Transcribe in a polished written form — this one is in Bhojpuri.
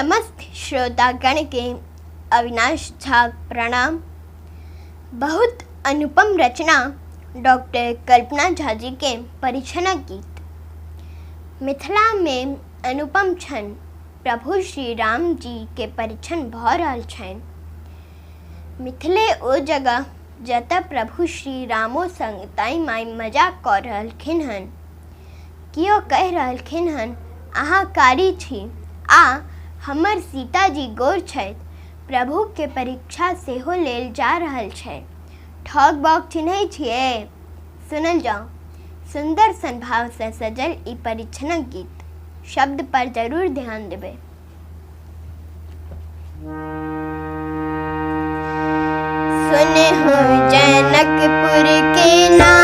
समस्त श्रोतागण के अविनाश झा प्रणाम। बहुत अनुपम रचना डॉक्टर कल्पना झा जी के परिछना गीत। मिथिला में अनुपम क्षण प्रभु श्री राम जी के परिछन भ रहल छनि। मिथिले ओ जगह जतऽ प्रभु श्री रामो संग ताई माई मजाक कऽ रहलखिन हन। कियो कहि रहलखिन हन अहाँ कारी छी आ हमर सीताजी गोर छथि। प्रभु के परीक्षा सेहो लेल जा रहल छै। ठग बौक चिन्है छियै? सुनल जाओ। सुंदर सन भाव से सजल ई परिछनक गीत। शब्द पर जरूर ध्यान देबै। सुनहु जनकपुर के नाम